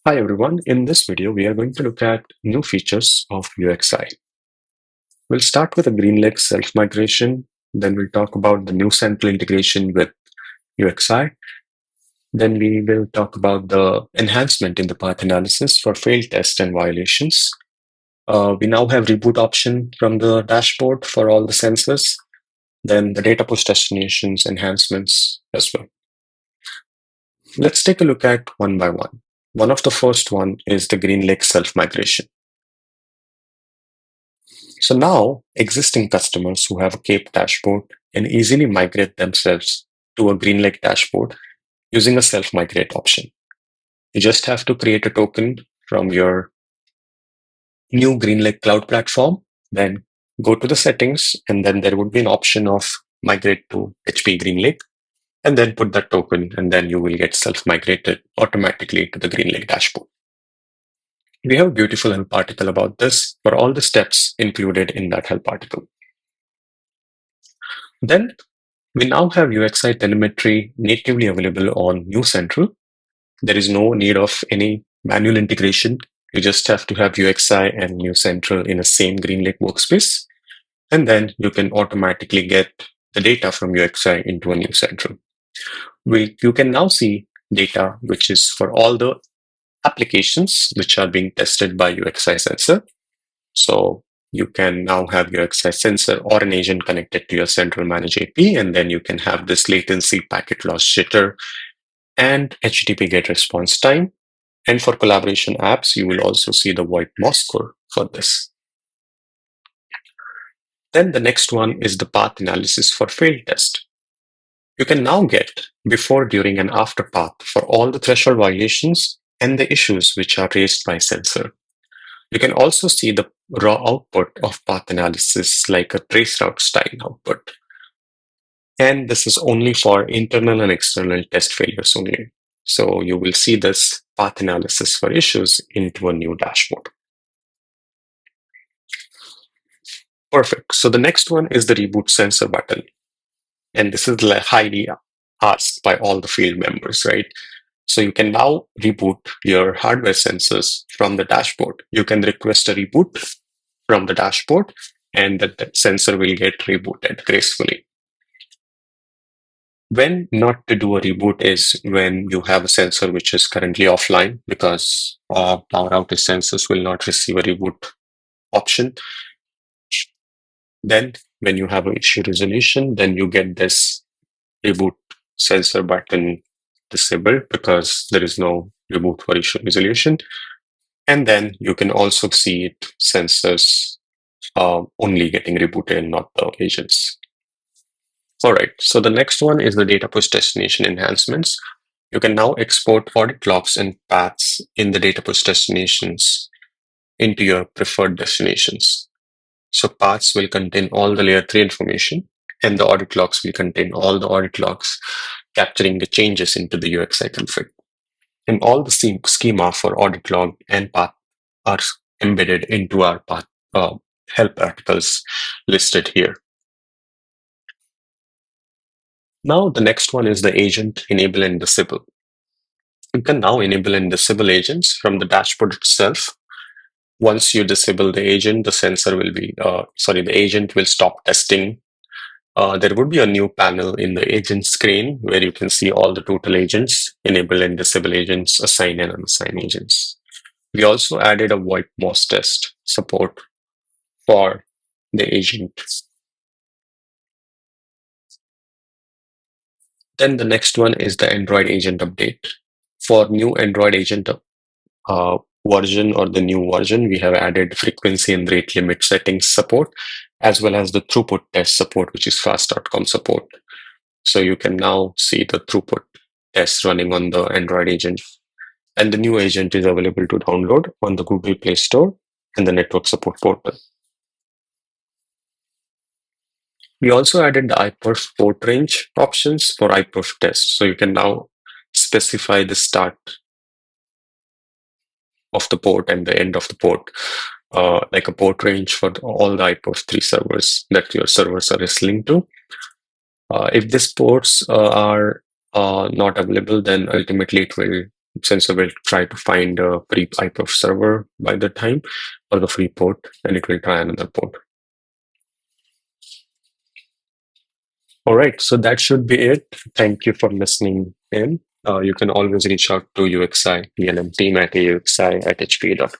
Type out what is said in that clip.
Hi everyone, in this video we are going to look at new features of UXI. We'll start with a Greenlake self-migration, then we'll talk about the new central integration with UXI, then we will talk about the enhancement in the path analysis for failed tests and violations. We now have reboot option from the dashboard for all the sensors, then the data push destinations enhancements as well. Let's take a look at one by one. One of the first one is the Greenlake self-migration. So now existing customers who have a Cape dashboard can easily migrate themselves to a Greenlake dashboard using a self-migrate option. You just have to create a token from your new Greenlake cloud platform, then go to the settings, and then there would be an option of migrate to HP Greenlake, and then put that token, and then you will get self-migrated automatically to the Greenlake dashboard. We have a beautiful help article about this for all the steps included in that help article. Then we now have UXI telemetry natively available on New Central. There is no need of any manual integration. You just have to have UXI and New Central in a same Greenlake workspace. And then you can automatically get the data from UXI into a New Central. You can now see data which is for all the applications which are being tested by UXI sensor. So you can now have your UXI sensor or an agent connected to your central manage API, and then you can have this latency, packet loss jitter, and HTTP GET response time. And for collaboration apps, you will also see the VoIP MOS score for this. Then the next one is the path analysis for failed test. You can now get before, during, and after path for all the threshold violations and the issues which are raised by sensor. You can also see the raw output of path analysis like a traceroute style output. And this is only for internal and external test failures only. So you will see this path analysis for issues into a new dashboard. Perfect. So the next one is the reboot sensor button. And this is highly asked by all the field members, right? So you can now reboot your hardware sensors from the dashboard. You can request a reboot from the dashboard, and that sensor will get rebooted gracefully. When not to do a reboot is when you have a sensor which is currently offline, because power outage sensors will not receive a reboot option. Then when you have an issue resolution, then you get this reboot sensor button disabled because there is no reboot for issue resolution. And then you can also see it sensors only getting rebooted and not the agents. All right, so the next one is the data push destination enhancements. You can now export audit logs and paths in the data push destinations into your preferred destinations. So paths will contain all the layer 3 information, and the audit logs will contain all the audit logs capturing the changes into the UXI config. And all the schema for audit log and path are embedded into our path help articles listed here. Now the next one is the agent enable and disable. You can now enable and disable agents from the dashboard itself. Once you disable the agent, the sensor will be, the agent will stop testing. There would be a new panel in the agent screen where you can see all the total agents, enable and disable agents, assign and unassign agents. We also added a VoIP MOS test support for the agent. Then the next one is the Android agent update. For new Android agent version or the new version, we have added frequency and rate limit settings support, as well as the throughput test support, which is fast.com support. So you can now see the throughput test running on the Android agent. And the new agent is available to download on the Google Play Store and the network support portal. We also added the iPerf port range options for iPerf tests. So you can now specify the start of the port and the end of the port, like a port range for all the iPerf 3 servers that your servers are listening to. If these ports are not available, then ultimately it will sensor will try to find a free IP of server by the time or the free port, and it will try another port. All right, so that should be it. Thank you for listening in. You can always reach out to UXI PLM team at UXI at hp.com.